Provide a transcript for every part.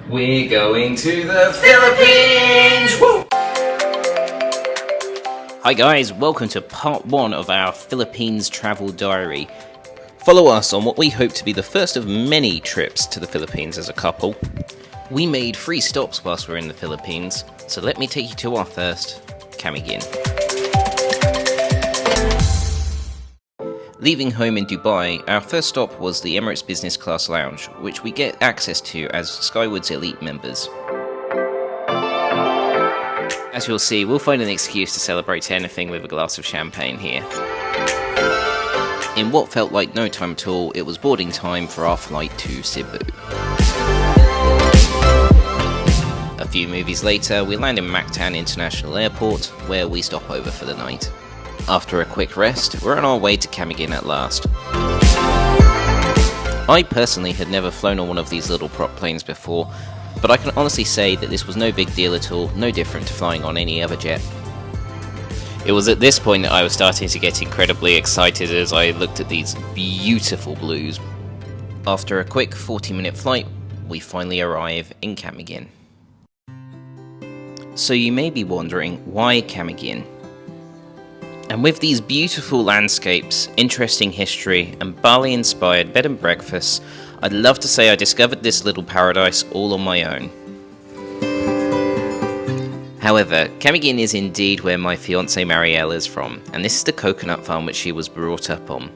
We're going to the Philippines! Woo! Hi guys, welcome to part 1 of our Philippines travel diary. Follow us on what we hope to be the first of many trips to the Philippines as a couple. We made 3 stops whilst we're in the Philippines, so let me take you to our first, Camiguin. Leaving home in Dubai, our first stop was the Emirates Business Class Lounge, which we get access to as Skywood's elite members. As you'll see, we'll find an excuse to celebrate anything with a glass of champagne here. In what felt like no time at all, it was boarding time for our flight to Cebu. A few movies later, we land in Mactan International Airport, where we stop over for the night. After a quick rest, we're on our way to Camiguin at last. I personally had never flown on one of these little prop planes before, but I can honestly say that this was no big deal at all, no different to flying on any other jet. It was at this point that I was starting to get incredibly excited as I looked at these beautiful blues. After a quick 40-minute flight, we finally arrive in Camiguin. So you may be wondering, why Camiguin? And with these beautiful landscapes, interesting history, and Bali-inspired bed and breakfasts, I'd love to say I discovered this little paradise all on my own. However, Camiguin is indeed where my fiancée Marielle is from, and this is the coconut farm which she was brought up on.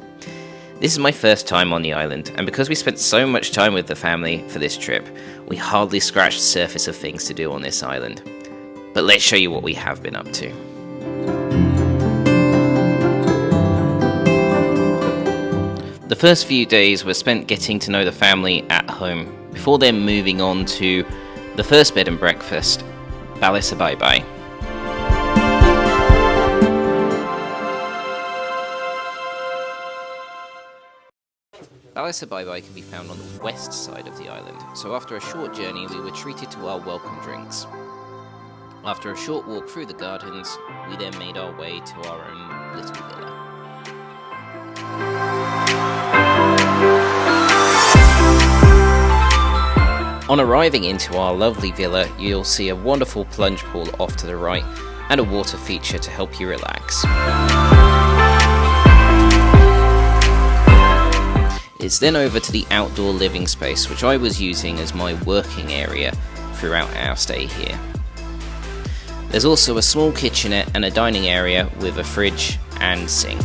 This is my first time on the island, and because we spent so much time with the family for this trip, we hardly scratched the surface of things to do on this island. But let's show you what we have been up to. The first few days were spent getting to know the family at home, before then moving on to the first bed and breakfast, BaiBai. BaiBai can be found on the west side of the island, so after a short journey we were treated to our welcome drinks. After a short walk through the gardens, we then made our way to our own little villa. On arriving into our lovely villa, you'll see a wonderful plunge pool off to the right and a water feature to help you relax. It's then over to the outdoor living space, which I was using as my working area throughout our stay here. There's also a small kitchenette and a dining area with a fridge and sink.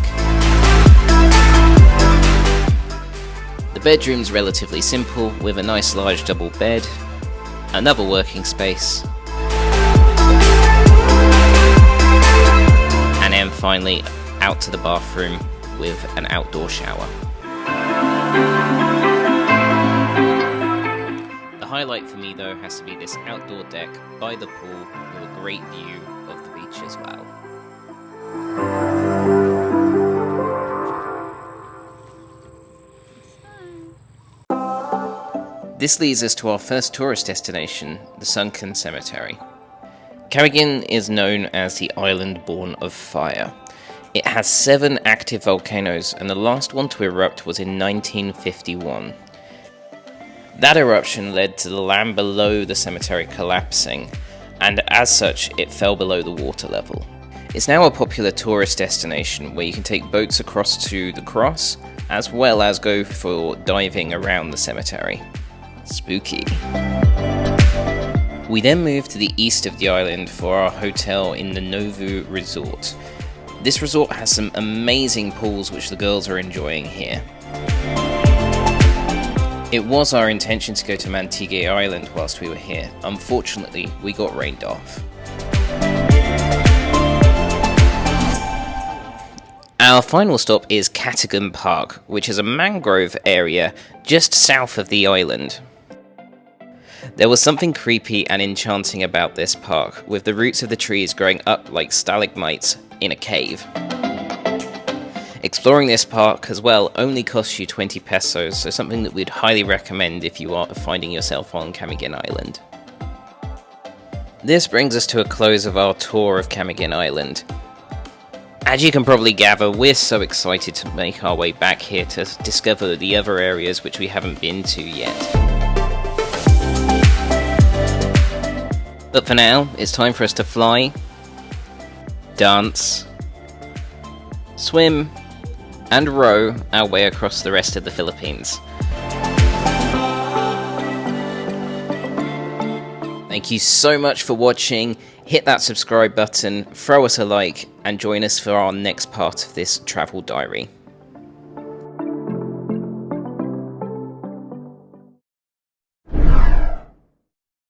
The bedroom's relatively simple, with a nice large double bed, another working space, and then finally out to the bathroom with an outdoor shower. The highlight for me though has to be this outdoor deck by the pool with a great view of the beach as well. This leads us to our first tourist destination, the Sunken Cemetery. Camiguin is known as the island born of fire. It has 7 active volcanoes, and the last one to erupt was in 1951. That eruption led to the land below the cemetery collapsing, and as such it fell below the water level. It's now a popular tourist destination where you can take boats across to the cross, as well as go for diving around the cemetery. Spooky. We then moved to the east of the island for our hotel in the Nouveau Resort. This resort has some amazing pools which the girls are enjoying here. It was our intention to go to Camiguin Island whilst we were here. Unfortunately, we got rained off. Our final stop is Katunggan Park, which is a mangrove area just south of the island. There was something creepy and enchanting about this park, with the roots of the trees growing up like stalagmites in a cave. Exploring this park as well only costs you 20 pesos, so something that we'd highly recommend if you are finding yourself on Camiguin Island. This brings us to a close of our tour of Camiguin Island. As you can probably gather, we're so excited to make our way back here to discover the other areas which we haven't been to yet. But for now, it's time for us to fly, dance, swim, and row our way across the rest of the Philippines. Thank you so much for watching. Hit that subscribe button, throw us a like, and join us for our next part of this travel diary.